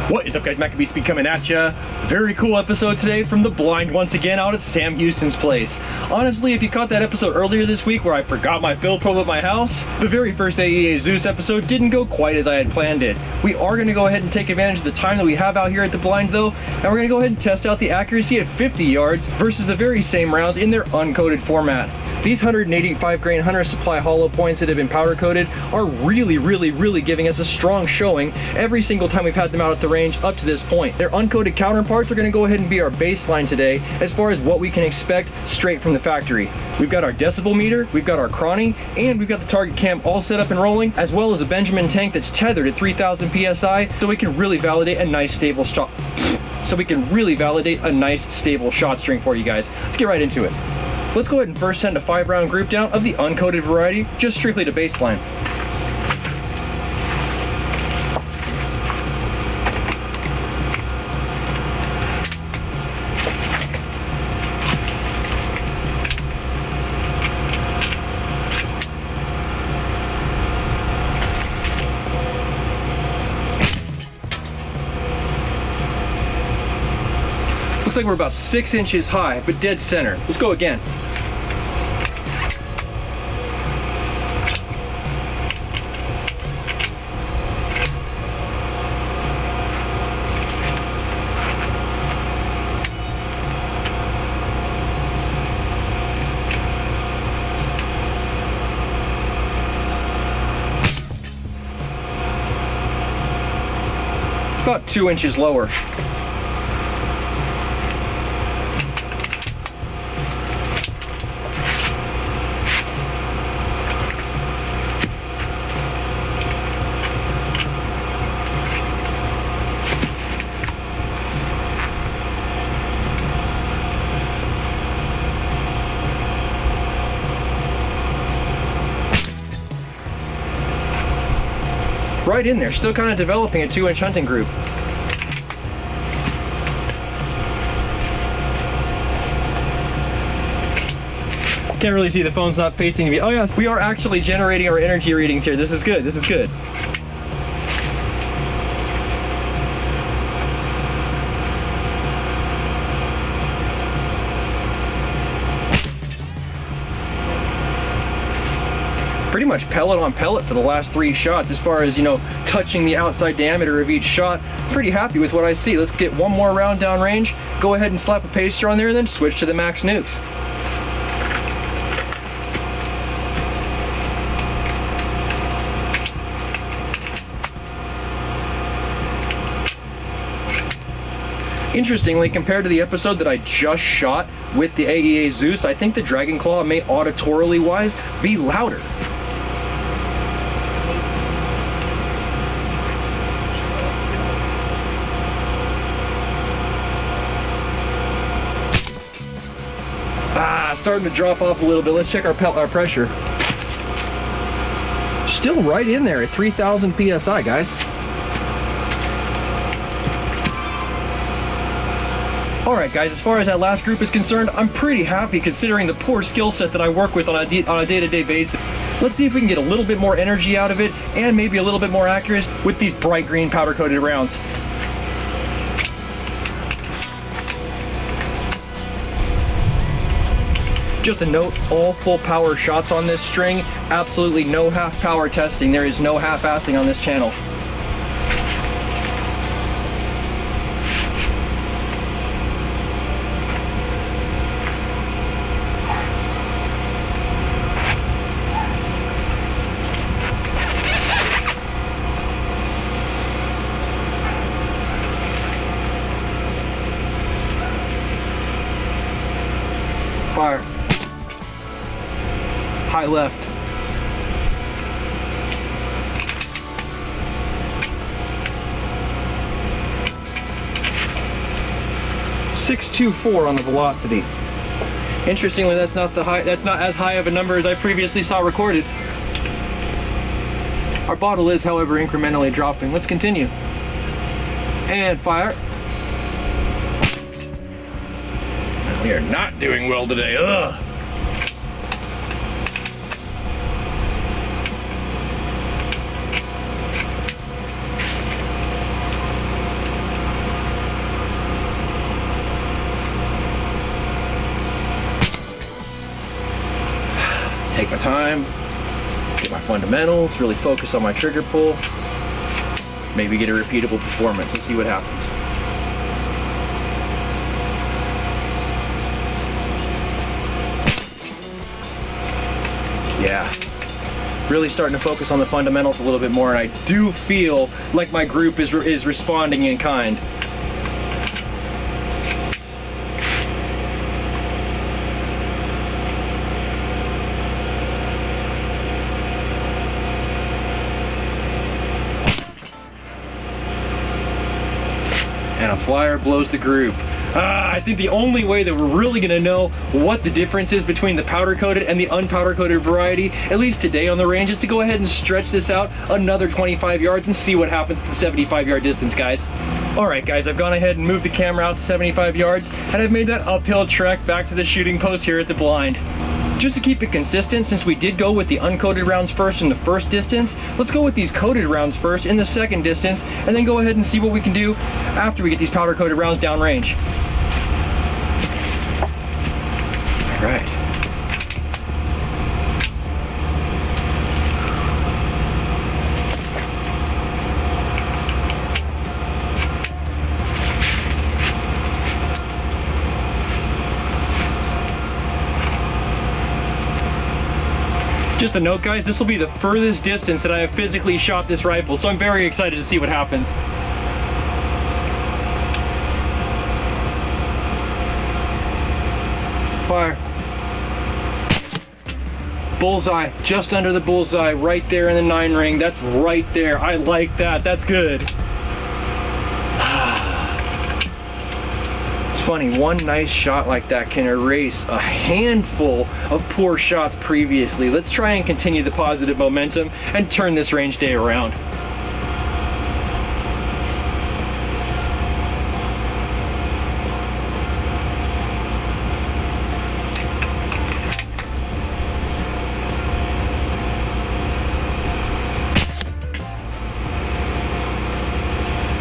What is up, guys? MACABESPEED coming at ya. Very cool episode today from the blind once again out at Sam Houston's place. Honestly, if you caught that episode earlier this week where I forgot my field probe at my house, the very first AEA Zeus episode didn't go quite as I had planned it. We are going to go ahead and take advantage of the time that we have out here at the blind though, and we're going to go ahead and test out the accuracy at 50 yards versus the very same rounds in their uncoated format. These 185 grain Hunter Supply hollow points that have been powder coated are really giving us a strong showing every single time we've had them out at the range up to this point. Their uncoated counterparts are going to go ahead and be our baseline today as far as what we can expect straight from the factory. We've got our decibel meter, we've got our chrony, and we've got the target cam all set up and rolling, as well as a Benjamin tank that's tethered at 3000 psi, so we can really validate a nice stable shot. So we can really validate a nice stable shot string for you guys. Let's get right into it. Let's go ahead and first send a 5-round group down of the uncoated variety, just strictly to baseline. Looks like we're about 6 inches high, but dead center. Let's go again. About 2 inches lower. Right in there, still kind of developing a 2-inch hunting group. Can't really see, the phone's not facing me. Oh yes, we are actually generating our energy readings here. This is good, this is good. Pretty much pellet on pellet for the last 3 shots as far as, you know, touching the outside diameter of each shot. Pretty happy with what I see. Let's get one more round down range, go ahead and slap a paster on there, and then switch to the max nukes. Interestingly, compared to the episode that I just shot with the AEA Zeus, I think the Dragon Claw may auditorily wise be louder. Starting to drop off a little bit. Let's check our pressure. Still right in there at 3000 psi, guys. Alright guys, as far as that last group is concerned, I'm pretty happy considering the poor skill set that I work with on a day-to-day basis. Let's see if we can get a little bit more energy out of it and maybe a little bit more accuracy with these bright green powder-coated rounds. Just a note, all full power shots on this string, absolutely no half power testing. There is no half-assing on this channel. Fire. High left. .624 on the velocity. Interestingly, that's not as high of a number as I previously saw recorded. Our bottle is, however, incrementally dropping. Let's continue. And fire. We are not doing well today. Ugh. take my time, get my fundamentals, really focus on my trigger pull, maybe get a repeatable performance. Let's see what happens. Yeah, really starting to focus on the fundamentals a little bit more, and I do feel like my group is responding in kind. And a flyer blows the group. I think the only way that we're really gonna know what the difference is between the powder coated and the unpowder coated variety, at least today on the range, is to go ahead and stretch this out another 25 yards and see what happens to the 75-yard distance, guys. All right, guys, I've gone ahead and moved the camera out to 75 yards, and I've made that uphill trek back to the shooting post here at the blind. Just to keep it consistent, since we did go with the uncoated rounds first in the first distance, let's go with these coated rounds first in the second distance, and then go ahead and see what we can do after we get these powder coated rounds downrange. All right. Just a note, guys, this will be the furthest distance that I have physically shot this rifle, so I'm very excited to see what happens. Fire. Bullseye, just under the bullseye, right there in the 9 ring. That's right there. I like that. That's good. Funny, one nice shot like that can erase a handful of poor shots previously. Let's try and continue the positive momentum and turn this range day around.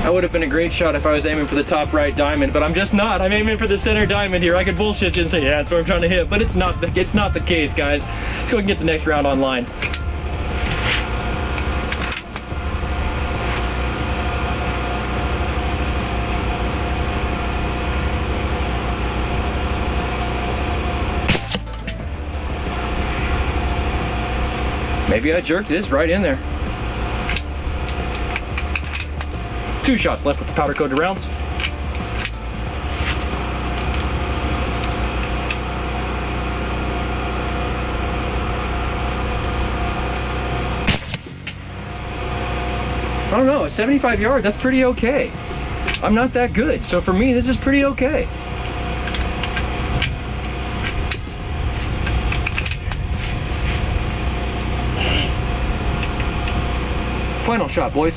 That would have been a great shot if I was aiming for the top right diamond, but I'm just not. I'm aiming for the center diamond here. I could bullshit you and say, yeah, that's what I'm trying to hit, but it's not the case, guys. Let's go and get the next round online. Maybe I jerked this right in there. 2 shots left with the powder coated rounds. I don't know, at 75 yards, that's pretty okay. I'm not that good, so for me, this is pretty okay. Final shot, boys.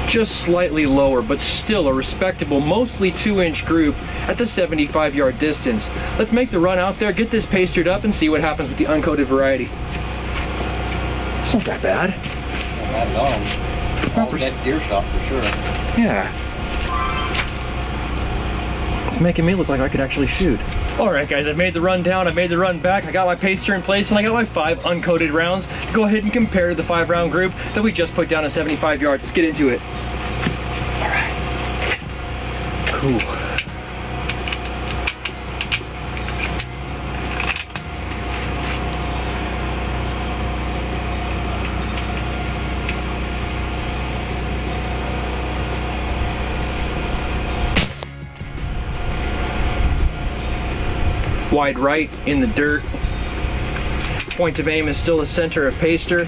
Just slightly lower, but still a respectable, mostly 2-inch group at the 75-yard distance. Let's make the run out there, get this pastered up, and see what happens with the uncoated variety. It's not that bad. Not bad at all. That deer shot for sure. Yeah. It's making me look like I could actually shoot. Alright guys, I've made the run down, I've made the run back, I got my paster in place, and I got my 5 uncoated rounds to go ahead and compare to the 5-round group that we just put down at 75 yards. Let's get into it. Alright. Cool. Wide right in the dirt. Point of aim is still the center of paster.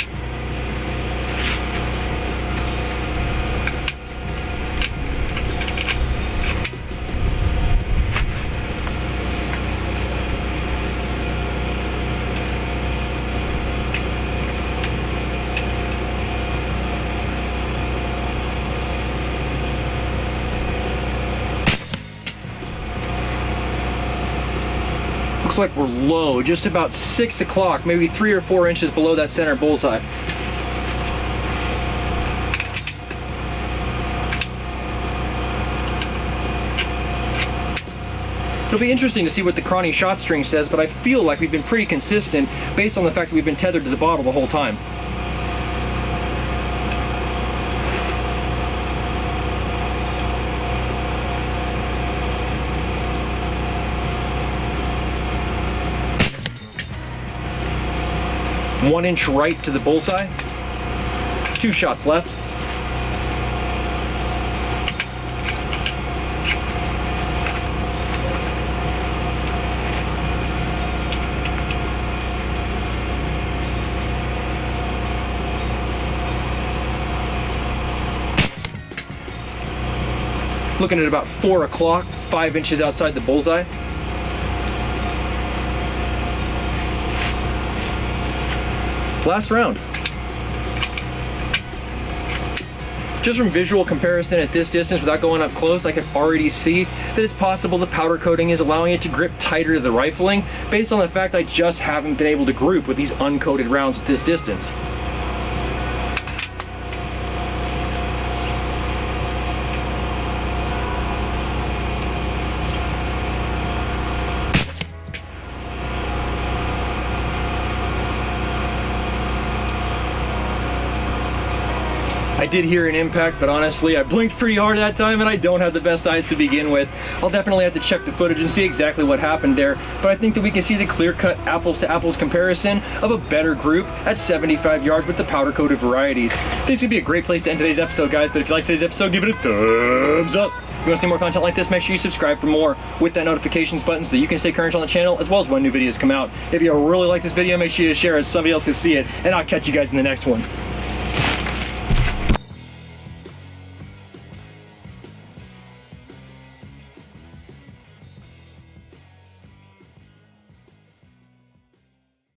Looks like we're low, just about 6 o'clock, maybe 3 or 4 inches below that center bullseye. It'll be interesting to see what the Cronny shot string says, but I feel like we've been pretty consistent based on the fact that we've been tethered to the bottle the whole time. One inch right to the bullseye. 2 shots left. Looking at about 4 o'clock, 5 inches outside the bullseye. Last round. Just from visual comparison at this distance without going up close, I can already see that it's possible the powder coating is allowing it to grip tighter to the rifling based on the fact I just haven't been able to group with these uncoated rounds at this distance. I did hear an impact, but honestly, I blinked pretty hard that time and I don't have the best eyes to begin with. I'll definitely have to check the footage and see exactly what happened there, but I think that we can see the clear-cut apples-to-apples comparison of a better group at 75 yards with the powder-coated varieties. This would be a great place to end today's episode, guys, but if you like today's episode, give it a thumbs up. If you want to see more content like this, make sure you subscribe for more with that notifications button so that you can stay current on the channel as well as when new videos come out. If you really like this video, make sure you share it so somebody else can see it, and I'll catch you guys in the next one.